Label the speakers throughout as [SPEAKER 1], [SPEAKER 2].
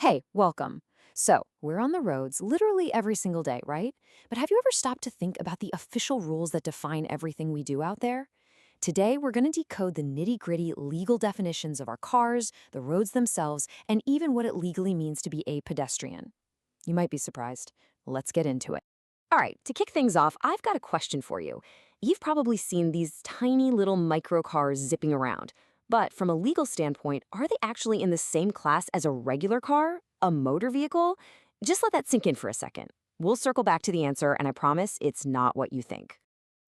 [SPEAKER 1] Hey, welcome. So, we're on the roads literally every single day, right? But have you ever stopped to think about the official rules that define everything we do out there? Today, we're going to decode the nitty gritty legal definitions of our cars, the roads themselves, and even what it legally means to be a pedestrian. You might be surprised. Let's get into it. All right, to kick things off, I've got a question for you. You've probably seen these tiny little micro cars zipping around. But from a legal standpoint, are they actually in the same class as a regular car, a motor vehicle? Just let that sink in for a second. We'll circle back to the answer, and I promise it's not what you think.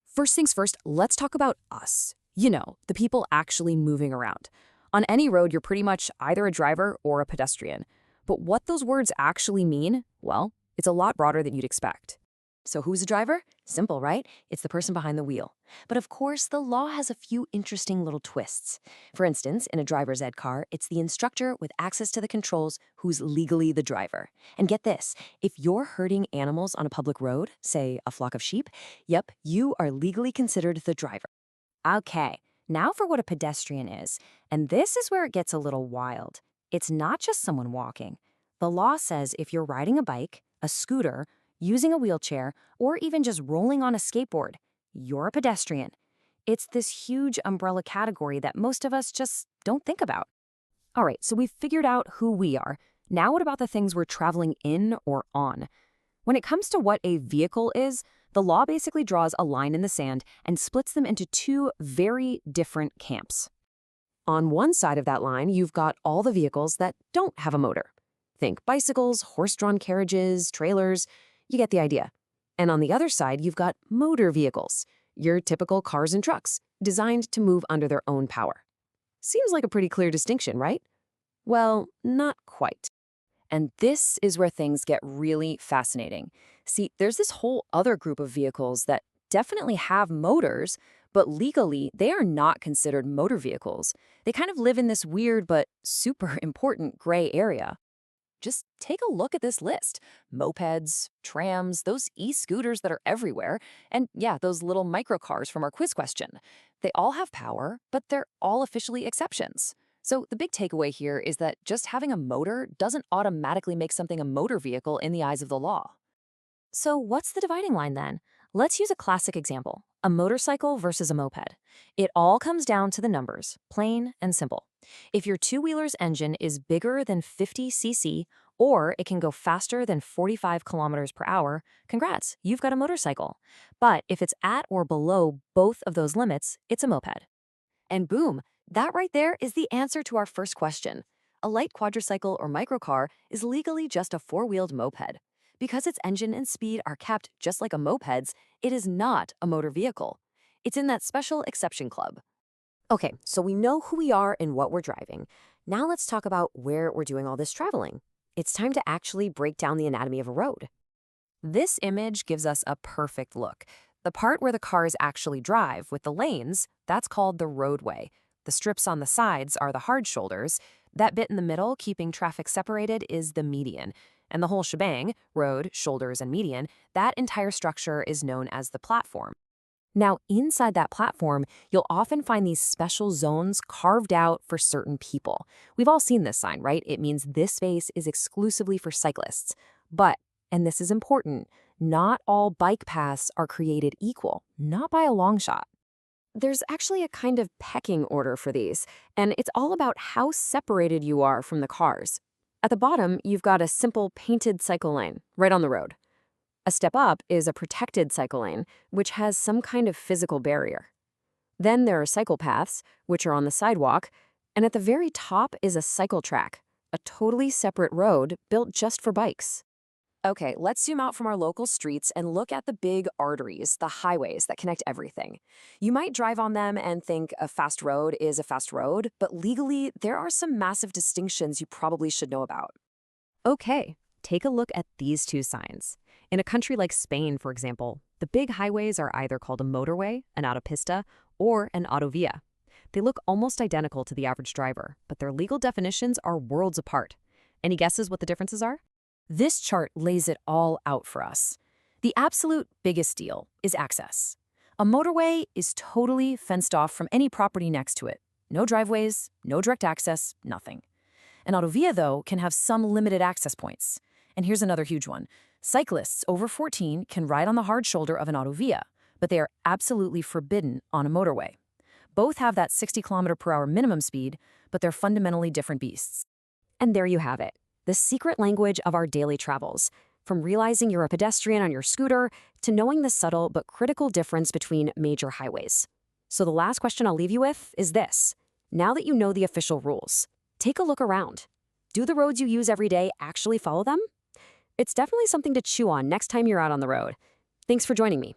[SPEAKER 1] First things first, let's talk about us. You know, the people actually moving around. On any road, you're pretty much either a driver or a pedestrian. But what those words actually mean, well, it's a lot broader than you'd expect. So who's a driver? Simple, right? It's the person behind the wheel. But of course, the law has a few interesting little twists. For instance, in a driver's ed car, it's the instructor with access to the controls who's legally the driver. And get this, if you're herding animals on a public road, say a flock of sheep, yep, you are legally considered the driver. Okay, now for what a pedestrian is. And this is where it gets a little wild. It's not just someone walking. The law says if you're riding a bike, a scooter, using a wheelchair, or even just rolling on a skateboard, you're a pedestrian. It's this huge umbrella category that most of us just don't think about. All right, so we've figured out who we are. Now what about the things we're traveling in or on? When it comes to what a vehicle is, the law basically draws a line in the sand and splits them into two very different camps. On one side of that line, you've got all the vehicles that don't have a motor. Think bicycles, horse-drawn carriages, trailers. You get the idea. And on the other side, you've got motor vehicles, your typical cars and trucks, designed to move under their own power. Seems like a pretty clear distinction, right? Well, not quite. And this is where things get really fascinating. See, there's this whole other group of vehicles that definitely have motors, but legally, they are not considered motor vehicles. They kind of live in this weird but super important gray area. Just take a look at this list. Mopeds, trams, those e-scooters that are everywhere, and yeah, those little microcars from our quiz question. They all have power, but they're all officially exceptions. So the big takeaway here is that just having a motor doesn't automatically make something a motor vehicle in the eyes of the law. So what's the dividing line then? Let's use a classic example, a motorcycle versus a moped. It all comes down to the numbers, plain and simple. If your two-wheeler's engine is bigger than 50 cc, or it can go faster than 45 kilometers per hour, congrats, you've got a motorcycle. But if it's at or below both of those limits, it's a moped. And boom, that right there is the answer to our first question. A light quadricycle or microcar is legally just a four-wheeled moped. Because its engine and speed are kept just like a moped's, it is not a motor vehicle. It's in that special exception club. Okay, so we know who we are and what we're driving. Now let's talk about where we're doing all this traveling. It's time to actually break down the anatomy of a road. This image gives us a perfect look. The part where the cars actually drive with the lanes, that's called the roadway. The strips on the sides are the hard shoulders. That bit in the middle, keeping traffic separated, is the median. And the whole shebang, road, shoulders, and median, that entire structure is known as the platform. Now, inside that platform, you'll often find these special zones carved out for certain people. We've all seen this sign, right? It means this space is exclusively for cyclists. But, and this is important, not all bike paths are created equal, not by a long shot. There's actually a kind of pecking order for these, and it's all about how separated you are from the cars. At the bottom, you've got a simple painted cycle lane right on the road. A step up is a protected cycle lane, which has some kind of physical barrier. Then there are cycle paths, which are on the sidewalk, and at the very top is a cycle track, a totally separate road built just for bikes. Okay, let's zoom out from our local streets and look at the big arteries, the highways that connect everything. You might drive on them and think a fast road is a fast road, but legally, there are some massive distinctions you probably should know about. Okay, take a look at these two signs. In a country like Spain, for example, the big highways are either called a motorway, an autopista, or an autovia. They look almost identical to the average driver, but their legal definitions are worlds apart. Any guesses what the differences are? This chart lays it all out for us. The absolute biggest deal is access. A motorway is totally fenced off from any property next to it. No driveways, no direct access, nothing. An autovia, though, can have some limited access points. And here's another huge one. Cyclists over 14 can ride on the hard shoulder of an autovia, but they are absolutely forbidden on a motorway. Both have that 60 km/h minimum speed, but they're fundamentally different beasts.
[SPEAKER 2] And there you have it, the secret language of our daily travels. From realizing you're a pedestrian on your scooter to knowing the subtle but critical difference between major highways. So the last question I'll leave you with is this. Now that you know the official rules, take a look around. Do the roads you use every day actually follow them? It's definitely something to chew on next time you're out on the road. Thanks for joining me.